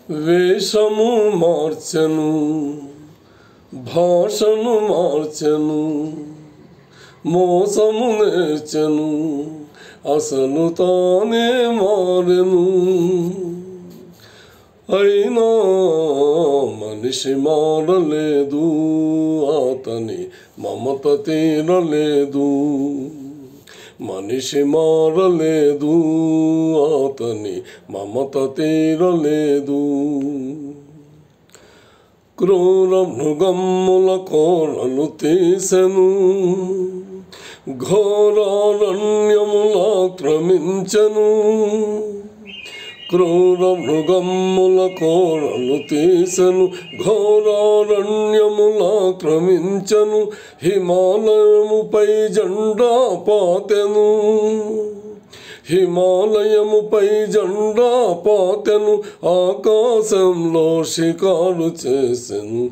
వేషము మార్చెను, భాషను మార్చెను, మోసము నేర్చెను, అసలు తానే మారెను. అయినా మనిషి మారలేదు, అతని మమత తీరలేదు. మనిషి మారలేదు, అతని మమత తీరలేదు. క్రూర మృగముల కోరలు తీసెను, ఘోరారణ్యముల క్రమించెను. క్రూర మృగముల కోరలు తీసెను, ఘోరారణ్యముల క్రమించెను. హిమాలయముపై జెండా పాతెను, హిమాలయముపై జెండా పాతెను. ఆకాశంలో షికారు చేసెను,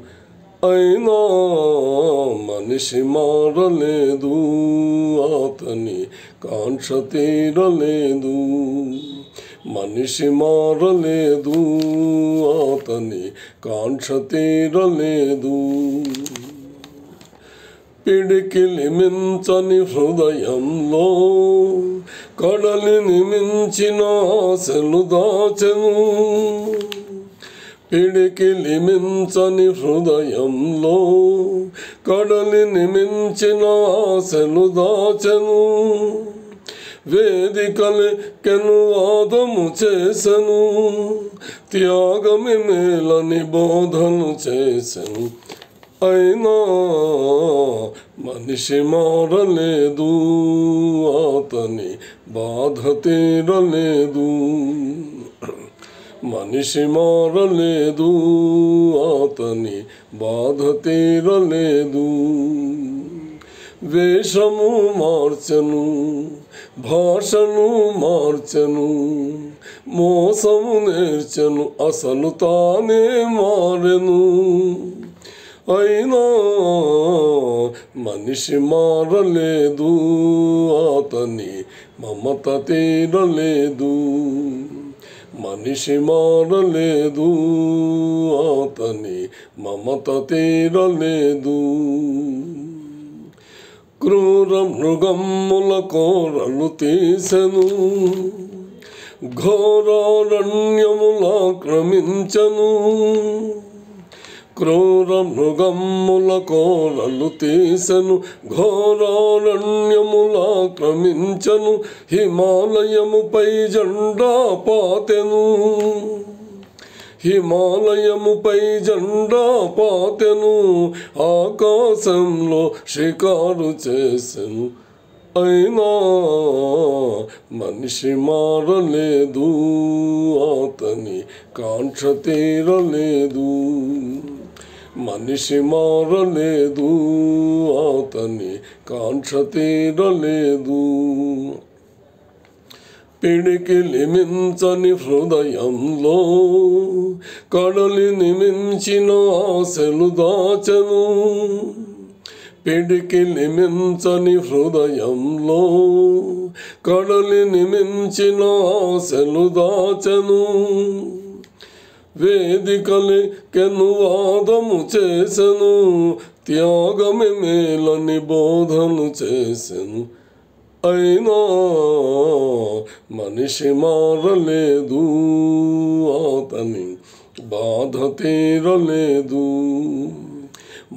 అయినా మనిషి మారలేదు, అతని కాంక్ష తీరలేదు. మనిషి మారలేదు, అతని కాంక్ష తీరలేదు. పిడికిలి మించని హృదయంలో కడలిని మించిన ఆశలు దాచెను. పిడికిలి మించని హృదయంలో కడలిని మించిన ఆశలు దాచెను. వేదికలెక్కెను, వాదము చేసెను, త్యాగమే మేలని బోధను చేసెను. అయినా మనిషి మారలేదు, అతని బాధ తీరలేదు. మనిషి మారలేదు, అతని బాధ తీరలేదు. వేషము మార్చెను, భాషను మార్చెను, మోసము నేర్చెను, అసలు తానే మారెను. అయినా మనిషి మారలేదు, అతని మమత తీరలేదు. మనిషి మారలేదు, అతని మమత తీరలేదు. క్రూర మృగముల కోరలు తీసెను, ఘోరారణ్యముల క్రమించెను. క్రూర మృగముల కోరలు తీసెను, ఘోరారణ్యముల క్రమించెను. హిమాలయముపై జెండా పాతెను, హిమాలయముపై జెండా పాతెను. ఆకాశంలో షికారు చేసెను, అయినా మనిషి మారలేదు, అతని కాంక్ష తీరలేదు. మనిషి మారలేదు, అతని కాంక్ష తీరలేదు. పిడికిలి మించని హృదయంలో కడలిని మించిన ఆశలు దాచెను. పిడికిలి మించని హృదయంలో కడలిని మించిన ఆశలు దాచెను. వేదికలెక్కెను, వాదము చేసెను, త్యాగమే మేలని బోధను చేసెను. అయినా మనిషి మారలేదు, అతని బాధ తీరలేదు.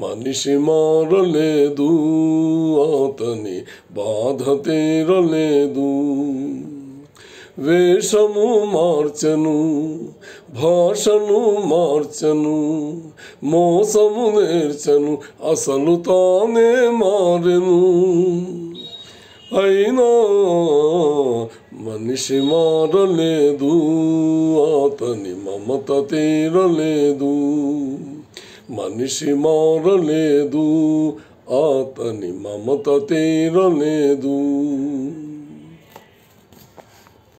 మనిషి మారలేదు, అతని బాధ తీరలేదు. వేషము మార్చెను, భాషను మార్చెను, మోసము నేర్చెను, అసలు తానే మారెను. అయినా మనిషి మారలేదు, అతని మమత తీరలేదు. మనిషి మారలేదు, అతని మమత తీరలేదు.